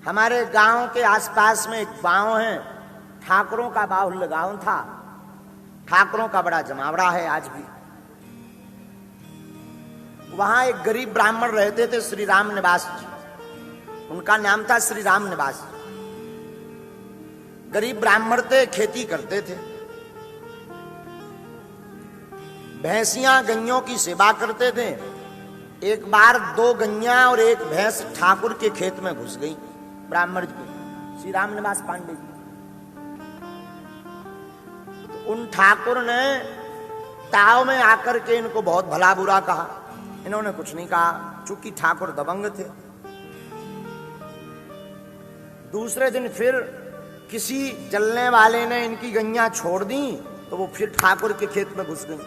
हमारे गांव के आसपास में एक गांव है, ठाकुरों का बाहुल्य गांव था। ठाकुरों का बड़ा जमावड़ा है आज भी। वहां एक गरीब ब्राह्मण रहते थे, श्री राम निवास जी। उनका नाम था श्री राम निवास। गरीब ब्राह्मण थे, खेती करते थे, भैंसियां गैयों की सेवा करते थे। एक बार 2 गैया और 1 भैंस ठाकुर के खेत में घुस गई, ब्राह्मण जी श्री राम निवास पांडे जी। तो उन ठाकुर ने ताव में आकर के इनको बहुत भला बुरा कहा। इन्होंने कुछ नहीं कहा, चूंकि ठाकुर दबंग थे। दूसरे दिन फिर किसी चलने वाले ने इनकी गैया छोड़ दी, तो वो फिर ठाकुर के खेत में घुस गई।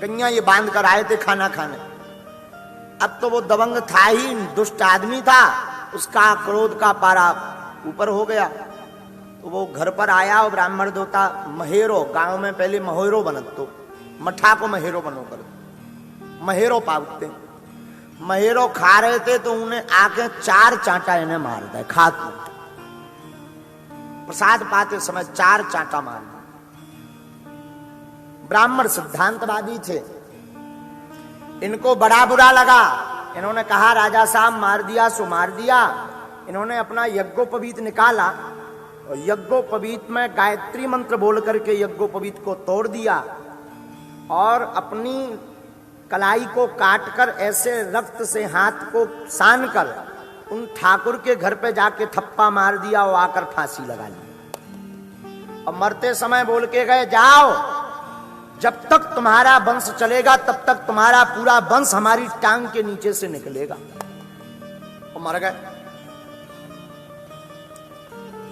गैया ये बांध कर आए थे खाना खाने। अब तो वो दबंग था ही, दुष्ट आदमी था, उसका क्रोध का पारा ऊपर हो गया। तो वो घर पर आया और ब्राह्मण देवता महेरो, गांव में पहले महेरो बनत, तो मठा को महेरो बनो कर महेरो पावते। महेरो खा रहे थे तो उन्हें आके 4 चांटा इन्हें मार दे। खाते प्रसाद पाते समय 4 चांटा मार दिया। ब्राह्मण सिद्धांतवादी थे, इनको बड़ा बुरा लगा। इन्होंने कहा राजा साहब मार दिया सो मार दिया। इन्होंने अपना यज्ञोपवीत निकाला और यज्ञोपवीत में गायत्री मंत्र बोल करके यज्ञोपवीत को तोड़ दिया और अपनी कलाई को काटकर ऐसे रक्त से हाथ को सान कर उन ठाकुर के घर पे जाके थप्पा मार दिया और आकर फांसी लगा ली। और मरते समय बोल के गए, जाओ, जब तक तुम्हारा वंश चलेगा तब तक तुम्हारा पूरा वंश हमारी टांग के नीचे से निकलेगा। और मर गए।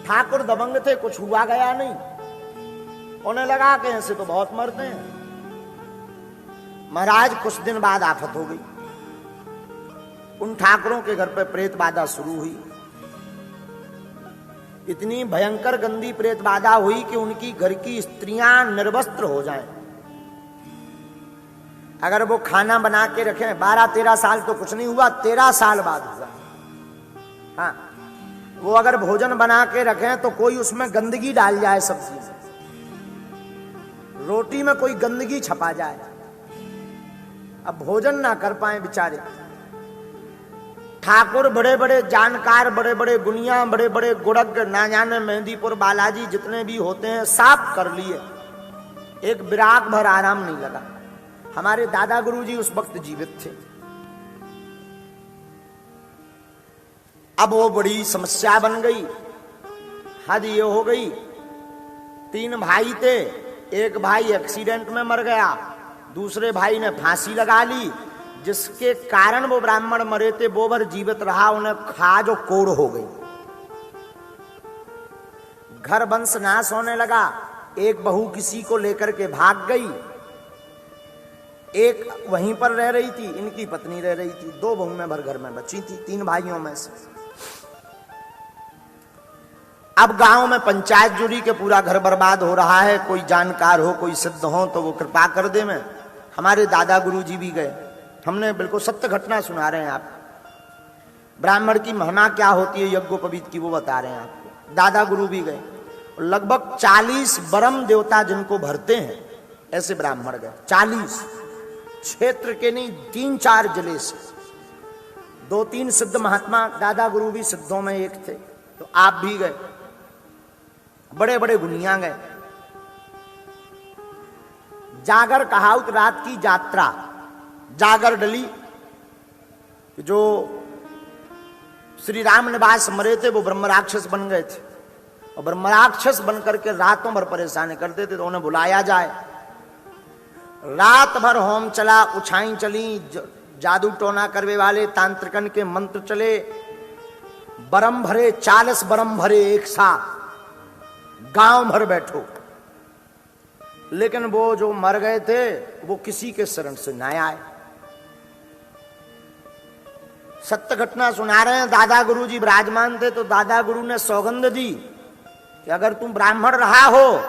ठाकुर दबंग थे, कुछ हुआ गया नहीं। उन्हें लगा कि ऐसे तो बहुत मरते हैं। महाराज कुछ दिन बाद आफत हो गई। उन ठाकुरों के घर पे प्रेत बाधा शुरू हुई। इतनी भयंकर गंदी प्रेत बाधा हुई कि उनकी घर की स्त्रियां निर्वस्त्र हो जाएं। अगर वो खाना बना के रखें, 12-13 साल तो कुछ नहीं हुआ, 13 साल बाद हुआ। हाँ, वो अगर भोजन बना के रखें तो कोई उसमें गंदगी डाल जाए, सब्जी में, रोटी में कोई गंदगी छपा जाए, अब भोजन ना कर पाए बेचारे। ठाकुर बड़े बड़े जानकार, बड़े बड़े गुनिया, बड़े बड़े गुड़ग, ना जाने मेहंदीपुर बालाजी जितने भी होते हैं साफ कर लिए, एक विराग भर आराम नहीं लगा। हमारे दादा गुरुजी उस वक्त जीवित थे। अब वो बड़ी समस्या बन गई। हद ये हो गई, 3 भाई थे, एक भाई एक्सीडेंट में मर गया, दूसरे भाई ने फांसी लगा ली, जिसके कारण वो ब्राह्मण मरे थे वो भर जीवित रहा, उन्हें खाज और कोड़ हो गई। घर वंश नाश होने लगा। एक बहू किसी को लेकर के भाग गई, एक वहीं पर रह रही थी, इनकी पत्नी रह रही थी, 2 बहुएं भर घर में बची थी 3 भाइयों में से। अब गांव में पंचायत जुड़ी के पूरा घर बर्बाद हो रहा है। कोई जानकार हो, कोई सिद्ध हो तो वो कृपा कर दे। में हमारे दादा गुरुजी भी गए। हमने बिल्कुल सत्य घटना सुना रहे हैं आप। ब्राह्मण की महिमा क्या होती है यज्ञोपवीत की, वो बता रहे हैं आपको। दादा गुरु भी गए। लगभग 40 ब्रह्म देवता जिनको भरते हैं ऐसे ब्राह्मण गए। 40 क्षेत्र के नहीं, 3-4 जिले से। 2-3 सिद्ध महात्मा, दादा गुरु भी सिद्धों में एक थे, तो आप भी गए। बड़े बड़े गुनिया गए। जागर कहाउत रात की यात्रा, जागर डली। जो श्री राम निवास मरे थे वो ब्रह्म राक्षस बन गए थे, और ब्रह्म राक्षस बनकर के रातों भर परेशान करते थे। तो उन्हें बुलाया जाए। रात भर होम चला, उछाई चली, जादू टोना करवे वाले तांत्रिकन के मंत्र चले। बरम भरे, 40 बरम भरे एक साथ, गांव भर बैठो। लेकिन वो जो मर गए थे वो किसी के शरण से न आए। सत्य घटना सुना रहे हैं। दादा गुरु जी विराजमान थे, तो दादा गुरु ने सौगंध दी कि अगर तुम ब्राह्मण रहा हो,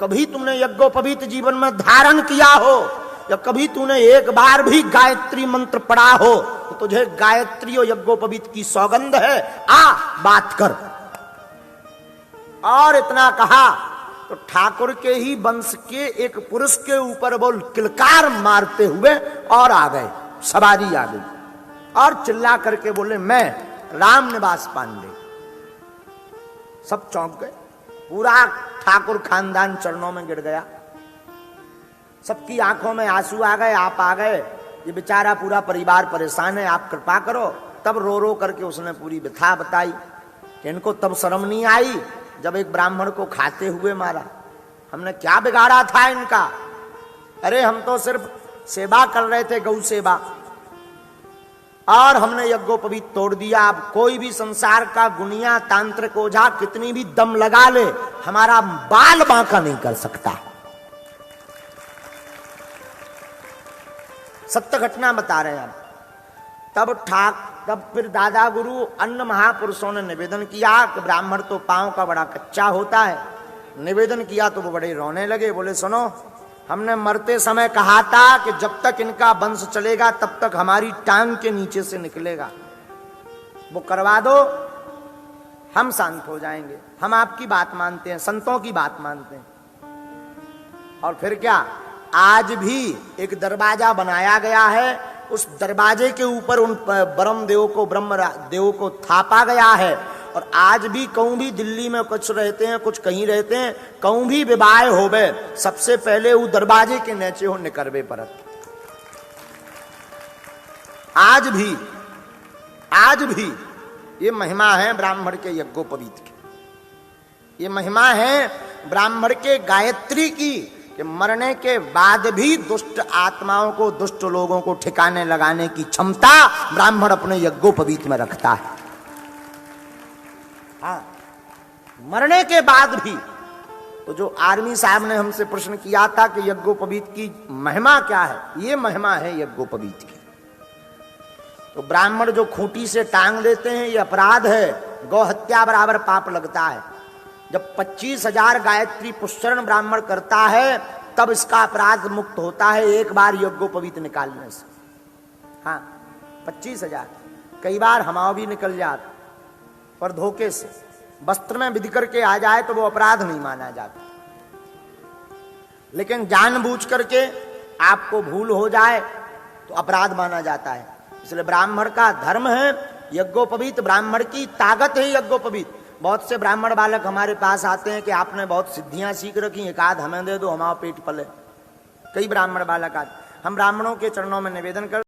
कभी तुमने यज्ञोपवीत जीवन में धारण किया हो, या कभी तूने एक बार भी गायत्री मंत्र पढ़ा हो, तो तुझे गायत्री और यज्ञोपवीत की सौगंध है, आ बात कर। और इतना कहा तो ठाकुर के ही वंश के एक पुरुष के ऊपर बोल किलकार मारते हुए और आ गए, सवारी आ गई और चिल्ला करके बोले मैं राम निवास पांडे। सब चौंक गए, पूरा ठाकुर खानदान चरणों में गिर गया, सबकी आंखों में आंसू आ गए। आप आ गए, ये बेचारा पूरा परिवार परेशान है, आप कृपा करो। तब रो रो करके उसने पूरी व्यथा बताई कि इनको तब शर्म नहीं आई जब एक ब्राह्मण को खाते हुए मारा। हमने क्या बिगाड़ा था इनका? अरे हम तो सिर्फ सेवा कर रहे थे, गौ सेवा, और हमने यज्ञोपवीत तोड़ दिया। अब कोई भी संसार का गुनिया तांत्रिक ओझा कितनी भी दम लगा ले, हमारा बाल बांका नहीं कर सकता। सत्य घटना बता रहे हैं। तब फिर दादा गुरु अन्य महापुरुषों ने निवेदन किया कि ब्राह्मण तो पांव का बड़ा कच्चा होता है। निवेदन किया तो वो बड़े रोने लगे, बोले सुनो, हमने मरते समय कहा था कि जब तक इनका वंश चलेगा तब तक हमारी टांग के नीचे से निकलेगा, वो करवा दो, हम शांत हो जाएंगे। हम आपकी बात मानते हैं, संतों की बात मानते हैं। और फिर क्या, आज भी एक दरवाजा बनाया गया है, उस दरवाजे के ऊपर उन ब्रह्म देव को थापा गया है। और आज भी कहूं भी दिल्ली में कुछ रहते हैं, कुछ कहीं रहते हैं, कहूं भी विवाह होवे, सबसे पहले वो दरवाजे के नीचे हो निकरवे परत। आज भी ये महिमा है ब्राह्मण के यज्ञोपवीत की, ये महिमा है ब्राह्मण के गायत्री की, कि मरने के बाद भी दुष्ट आत्माओं को, दुष्ट लोगों को ठिकाने लगाने की क्षमता ब्राह्मण अपने यज्ञोपवीत में रखता है। हाँ, मरने के बाद भी। तो जो आर्मी साहब ने हमसे प्रश्न किया था कि यज्ञोपवीत की महिमा क्या है, ये महिमा है यज्ञोपवीत की। तो ब्राह्मण जो खूंटी से टांग देते हैं, ये अपराध है, गौ हत्या बराबर पाप लगता है। जब 25,000 गायत्री पुष्करण ब्राह्मण करता है तब इसका अपराध मुक्त होता है, एक बार यज्ञोपवीत निकालने से। हाँ, 25,000, कई बार हमारा भी निकल जाता, पर धोखे से वस्त्र में विधि करके आ जाए तो वो अपराध नहीं माना जाता। लेकिन जानबूझ करके आपको भूल हो जाए तो अपराध माना जाता है। इसलिए ब्राह्मण का धर्म है यज्ञोपवीत, ब्राह्मण की ताकत है यज्ञोपवीत। बहुत से ब्राह्मण बालक हमारे पास आते हैं कि आपने बहुत सिद्धियां सीख रखी, एक आध हमें दे दो, हमारा पेट पले। कई ब्राह्मण बालक आते, हम ब्राह्मणों के चरणों में निवेदन कर